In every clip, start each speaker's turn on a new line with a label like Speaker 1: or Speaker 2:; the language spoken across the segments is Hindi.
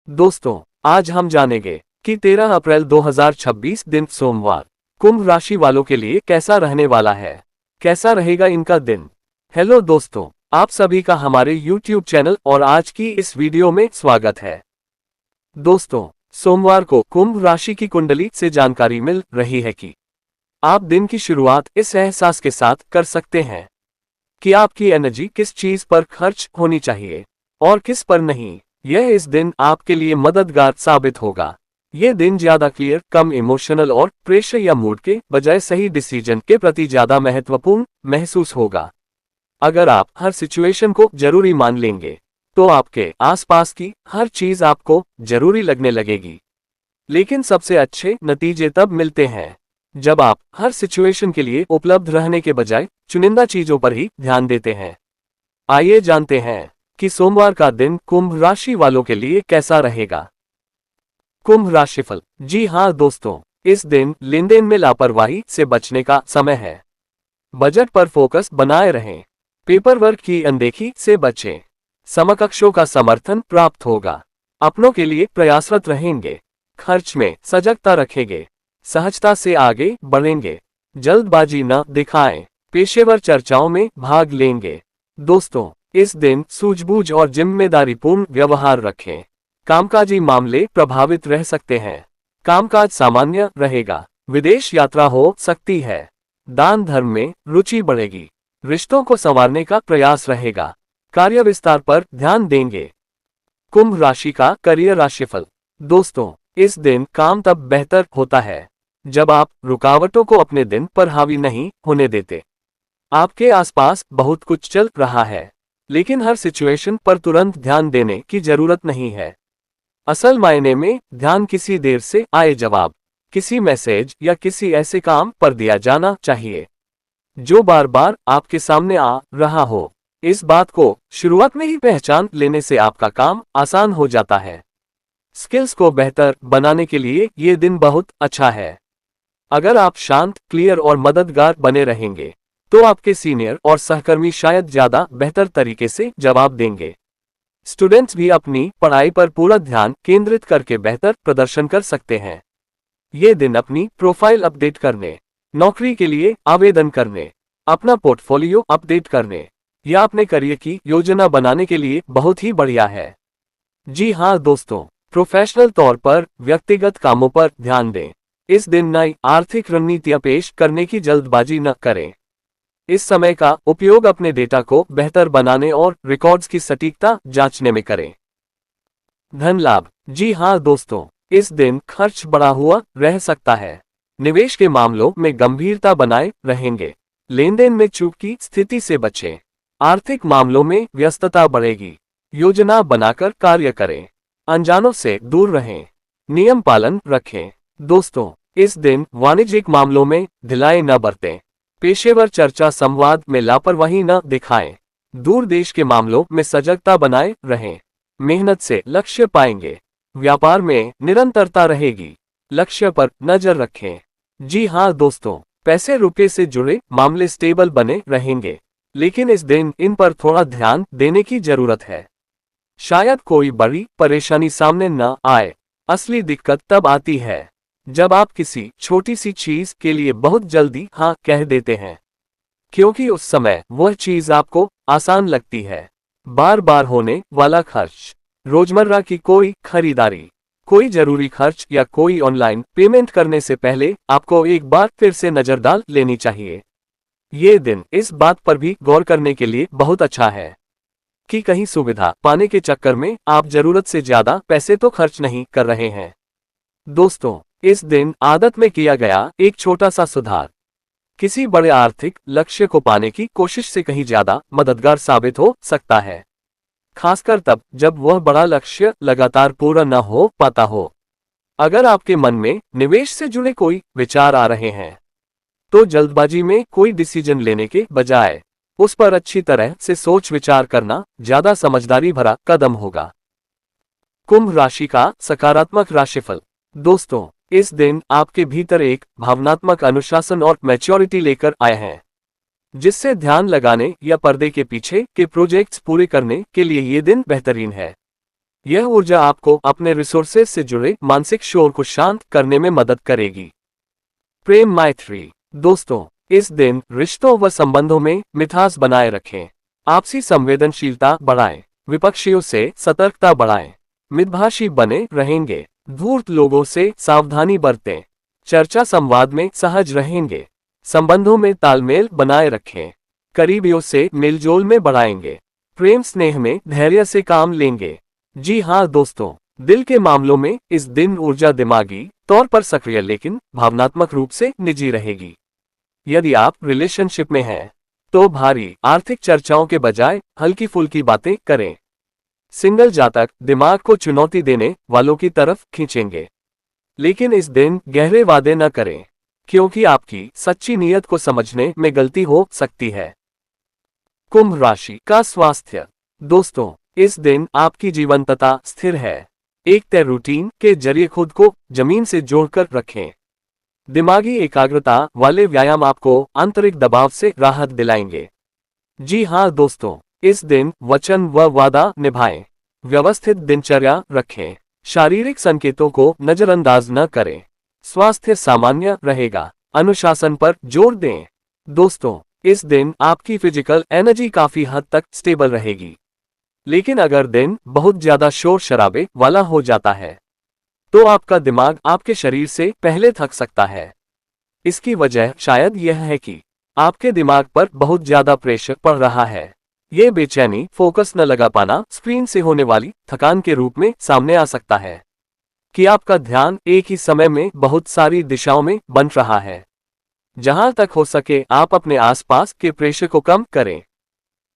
Speaker 1: दोस्तों, आज हम जानेंगे कि 13 अप्रैल 2026 दिन सोमवार कुंभ राशि वालों के लिए कैसा रहने वाला है। कैसा रहेगा इनका दिन। हेलो दोस्तों, आप सभी का हमारे YouTube चैनल और आज की इस वीडियो में स्वागत है। दोस्तों, सोमवार को कुंभ राशि की कुंडली से जानकारी मिल रही है कि आप दिन की शुरुआत इस एहसास के साथ कर सकते हैं कि आपकी एनर्जी किस चीज पर खर्च होनी चाहिए और किस पर नहीं। यह इस दिन आपके लिए मददगार साबित होगा। यह दिन ज्यादा क्लियर, कम इमोशनल और प्रेशर या मूड के बजाय सही डिसीजन के प्रति ज्यादा महत्वपूर्ण महसूस होगा। अगर आप हर सिचुएशन को जरूरी मान लेंगे तो आपके आसपास की हर चीज आपको जरूरी लगने लगेगी। लेकिन सबसे अच्छे नतीजे तब मिलते हैं जब आप हर सिचुएशन के लिए उपलब्ध रहने के बजाय चुनिंदा चीजों पर ही ध्यान देते हैं। आइए जानते हैं कि सोमवार का दिन कुंभ राशि वालों के लिए कैसा रहेगा। कुंभ राशिफल। जी हां दोस्तों, इस दिन लेनदेन में लापरवाही से बचने का समय है। बजट पर फोकस बनाए रहें। पेपर वर्क की अनदेखी से बचें। समकक्षों का समर्थन प्राप्त होगा। अपनों के लिए प्रयासरत रहेंगे। खर्च में सजगता रखेंगे। सहजता से आगे बढ़ेंगे। जल्दबाजी न दिखाएं। पेशेवर चर्चाओं में भाग लेंगे। दोस्तों, इस दिन सूझबूझ और जिम्मेदारीपूर्ण व्यवहार रखें। कामकाजी मामले प्रभावित रह सकते हैं। कामकाज सामान्य रहेगा। विदेश यात्रा हो सकती है। दान धर्म में रुचि बढ़ेगी। रिश्तों को संवारने का प्रयास रहेगा। कार्य विस्तार पर ध्यान देंगे। कुंभ राशि का करियर राशिफल। दोस्तों, इस दिन काम तब बेहतर होता है जब आप रुकावटों को अपने दिन पर हावी नहीं होने देते। आपके आसपास बहुत कुछ चल रहा है, लेकिन हर सिचुएशन पर तुरंत ध्यान देने की जरूरत नहीं है। असल मायने में ध्यान किसी देर से आए जवाब, किसी मैसेज या किसी ऐसे काम पर दिया जाना चाहिए जो बार बार आपके सामने आ रहा हो। इस बात को शुरुआत में ही पहचान लेने से आपका काम आसान हो जाता है। स्किल्स को बेहतर बनाने के लिए ये दिन बहुत अच्छा है। अगर आप शांत, क्लियर और मददगार बने रहेंगे तो आपके सीनियर और सहकर्मी शायद ज्यादा बेहतर तरीके से जवाब देंगे। स्टूडेंट्स भी अपनी पढ़ाई पर पूरा ध्यान केंद्रित करके बेहतर प्रदर्शन कर सकते हैं। ये दिन अपनी प्रोफाइल अपडेट करने, नौकरी के लिए आवेदन करने, अपना पोर्टफोलियो अपडेट करने या अपने करियर की योजना बनाने के लिए बहुत ही बढ़िया है। जी हाँ दोस्तों, प्रोफेशनल तौर पर व्यक्तिगत कामों पर ध्यान दें। इस दिन नई आर्थिक रणनीतियां पेश करने की जल्दबाजी न करें। इस समय का उपयोग अपने डेटा को बेहतर बनाने और रिकॉर्ड्स की सटीकता जांचने में करें। धन लाभ। जी हां दोस्तों, इस दिन खर्च बढ़ा हुआ रह सकता है। निवेश के मामलों में गंभीरता बनाए रहेंगे। लेनदेन में चूक की स्थिति से बचें। आर्थिक मामलों में व्यस्तता बढ़ेगी। योजना बनाकर कार्य करें। अनजानों से दूर रहें। नियम पालन रखें। दोस्तों, इस दिन वाणिज्यिक मामलों में ढिलाई न बरतें। पेशेवर चर्चा संवाद में लापरवाही न दिखाएं। दूर देश के मामलों में सजगता बनाए रहें। मेहनत से लक्ष्य पाएंगे। व्यापार में निरंतरता रहेगी। लक्ष्य पर नजर रखें। जी हां दोस्तों, पैसे रुपये से जुड़े मामले स्टेबल बने रहेंगे, लेकिन इस दिन इन पर थोड़ा ध्यान देने की जरूरत है। शायद कोई बड़ी परेशानी सामने न आए। असली दिक्कत तब आती है जब आप किसी छोटी सी चीज के लिए बहुत जल्दी हाँ कह देते हैं, क्योंकि उस समय वह चीज आपको आसान लगती है। बार बार होने वाला खर्च, रोजमर्रा की कोई खरीदारी, कोई जरूरी खर्च या कोई ऑनलाइन पेमेंट करने से पहले आपको एक बार फिर से नजर डाल लेनी चाहिए। ये दिन इस बात पर भी गौर करने के लिए बहुत अच्छा है कि कहीं सुविधा पाने के चक्कर में आप जरूरत से ज्यादा पैसे तो खर्च नहीं कर रहे हैं। दोस्तों, इस दिन आदत में किया गया एक छोटा सा सुधार किसी बड़े आर्थिक लक्ष्य को पाने की कोशिश से कहीं ज्यादा मददगार साबित हो सकता है, खासकर तब जब वह बड़ा लक्ष्य लगातार पूरा न हो पाता हो। अगर आपके मन में निवेश से जुड़े कोई विचार आ रहे हैं तो जल्दबाजी में कोई डिसीजन लेने के बजाय उस पर अच्छी तरह से सोच विचार करना ज्यादा समझदारी भरा कदम होगा। कुंभ राशि का सकारात्मक राशिफल। दोस्तों, इस दिन आपके भीतर एक भावनात्मक अनुशासन और मैच्योरिटी लेकर आए हैं, जिससे ध्यान लगाने या पर्दे के पीछे के प्रोजेक्ट्स पूरे करने के लिए ये दिन बेहतरीन है। यह ऊर्जा आपको अपने रिसोर्सेज से जुड़े मानसिक शोर को शांत करने में मदद करेगी। प्रेम मैत्री। दोस्तों, इस दिन रिश्तों व संबंधों में मिठास बनाए रखें। आपसी संवेदनशीलता बढ़ाएं, विपक्षियों से सतर्कता बढ़ाएं, मितभाषी बने रहेंगे, धूर्त लोगों से सावधानी बरतें, चर्चा संवाद में सहज रहेंगे, संबंधों में तालमेल बनाए रखें, करीबियों से मेलजोल में बढ़ाएंगे, प्रेम स्नेह में धैर्य से काम लेंगे। जी हाँ दोस्तों, दिल के मामलों में इस दिन ऊर्जा दिमागी तौर पर सक्रिय लेकिन भावनात्मक रूप से निजी रहेगी। यदि आप रिलेशनशिप में हैं, तो भारी आर्थिक चर्चाओं के बजाय हल्की फुल्की बातें करें। सिंगल जातक दिमाग को चुनौती देने वालों की तरफ खींचेंगे, लेकिन इस दिन गहरे वादे न करें, क्योंकि आपकी सच्ची नीयत को समझने में गलती हो सकती है। कुंभ राशि का स्वास्थ्य। दोस्तों, इस दिन आपकी जीवंतता स्थिर है। एक तय रूटीन के जरिए खुद को जमीन से जोड़कर रखें। दिमागी एकाग्रता वाले व्यायाम आपको आंतरिक दबाव से राहत दिलाएंगे। जी हाँ दोस्तों, इस दिन वचन व वादा निभाएं, व्यवस्थित दिनचर्या रखें, शारीरिक संकेतों को नजरअंदाज न करें, स्वास्थ्य सामान्य रहेगा, अनुशासन पर जोर दें। दोस्तों, इस दिन आपकी फिजिकल एनर्जी काफी हद तक स्टेबल रहेगी, लेकिन अगर दिन बहुत ज्यादा शोर शराबे वाला हो जाता है, तो आपका दिमाग आपके शरीर से पहले थक सकता है। इसकी वजह शायद यह है कि आपके दिमाग पर बहुत ज्यादा प्रेशर पड़ रहा है। ये बेचैनी, फोकस न लगा पाना स्क्रीन से होने वाली थकान के रूप में सामने आ सकता है कि आपका ध्यान एक ही समय में बहुत सारी दिशाओं में बंट रहा है। जहां तक हो सके आप अपने आसपास के प्रेशर को कम करें।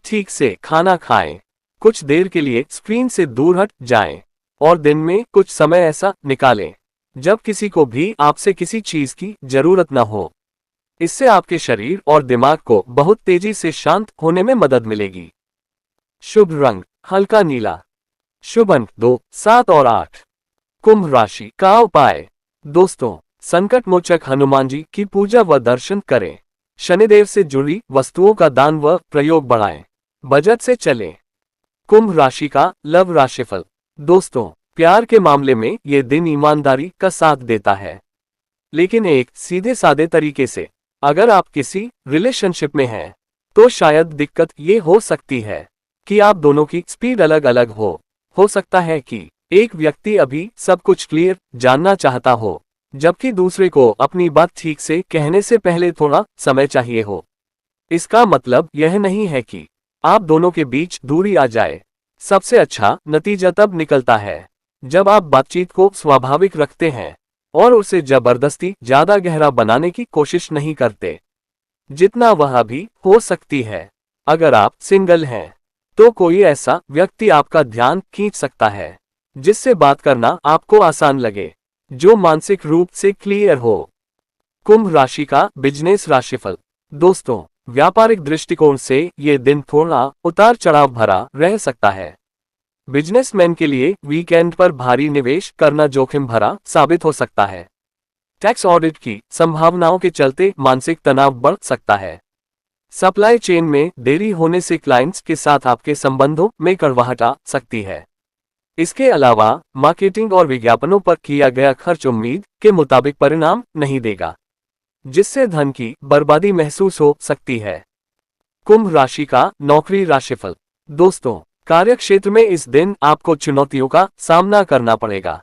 Speaker 1: ठीक से खाना खाएं, कुछ देर के लिए स्क्रीन से दूर हट जाएं और दिन में कुछ समय ऐसा निकालें जब किसी को भी आपसे किसी चीज की जरूरत न हो। इससे आपके शरीर और दिमाग को बहुत तेजी से शांत होने में मदद मिलेगी। शुभ रंग हल्का नीला। शुभ अंक 2, 7 और 8। कुंभ राशि का उपाय। दोस्तों, संकट मोचक हनुमान जी की पूजा व दर्शन करें। शनिदेव से जुड़ी वस्तुओं का दान व प्रयोग बढ़ाएं। बजट से चलें। कुंभ राशि का लव राशिफल। दोस्तों, प्यार के मामले में ये दिन ईमानदारी का साथ देता है, लेकिन एक सीधे सादे तरीके से। अगर आप किसी रिलेशनशिप में हैं, तो शायद दिक्कत ये हो सकती है कि आप दोनों की स्पीड अलग अलग हो सकता है कि एक व्यक्ति अभी सब कुछ क्लियर जानना चाहता हो, जबकि दूसरे को अपनी बात ठीक से कहने से पहले थोड़ा समय चाहिए हो। इसका मतलब यह नहीं है कि आप दोनों के बीच दूरी आ जाए। सबसे अच्छा नतीजा तब निकलता है जब आप बातचीत को स्वाभाविक रखते हैं और उसे जबरदस्ती ज्यादा गहरा बनाने की कोशिश नहीं करते, जितना वह भी हो सकती है। अगर आप सिंगल हैं, तो कोई ऐसा व्यक्ति आपका ध्यान खींच सकता है जिससे बात करना आपको आसान लगे, जो मानसिक रूप से क्लियर हो। कुंभ राशि का बिजनेस राशिफल। दोस्तों, व्यापारिक दृष्टिकोण से ये दिन थोड़ा उतार चढ़ाव भरा रह सकता है। बिजनेसमैन के लिए वीकेंड पर भारी निवेश करना जोखिम भरा साबित हो सकता है। टैक्स ऑडिट की संभावनाओं के चलते मानसिक तनाव बढ़ सकता है। सप्लाई चेन में देरी होने से क्लाइंट्स के साथ आपके संबंधों में कड़वाहट आ सकती है। इसके अलावा मार्केटिंग और विज्ञापनों पर किया गया खर्च उम्मीद के मुताबिक परिणाम नहीं देगा, जिससे धन की बर्बादी महसूस हो सकती है। कुंभ राशि का नौकरी राशिफल। दोस्तों, कार्यक्षेत्र में इस दिन आपको चुनौतियों का सामना करना पड़ेगा।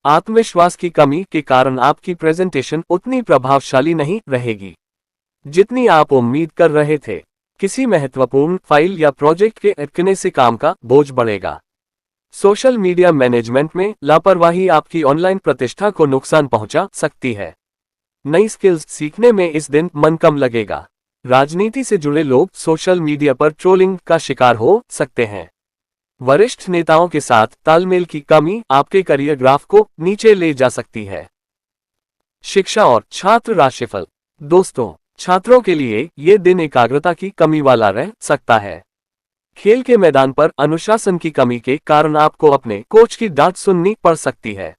Speaker 1: आत्मविश्वास की कमी के कारण आपकी प्रेजेंटेशन उतनी प्रभावशाली नहीं रहेगी जितनी आप उम्मीद कर रहे थे। किसी महत्वपूर्ण फाइल या प्रोजेक्ट के अटकने से काम का बोझ बढ़ेगा। सोशल मीडिया मैनेजमेंट में लापरवाही आपकी ऑनलाइन प्रतिष्ठा को नुकसान पहुंचा सकती है। नई स्किल्स सीखने में इस दिन मन कम लगेगा। राजनीति से जुड़े लोग सोशल मीडिया पर ट्रोलिंग का शिकार हो सकते हैं। वरिष्ठ नेताओं के साथ तालमेल की कमी आपके करियर ग्राफ को नीचे ले जा सकती है। शिक्षा और छात्र राशिफल। दोस्तों, छात्रों के लिए ये दिन एकाग्रता की कमी वाला रह सकता है। खेल के मैदान पर अनुशासन की कमी के कारण आपको अपने कोच की डांट सुननी पड़ सकती है।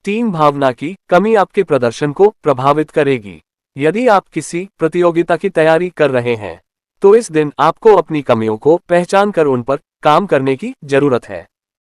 Speaker 1: टीम भावना की कमी आपके प्रदर्शन को प्रभावित करेगी। यदि आप किसी प्रतियोगिता की तैयारी कर रहे हैं, तो इस दिन आपको अपनी कमियों को पहचान कर उन पर काम करने की जरूरत है।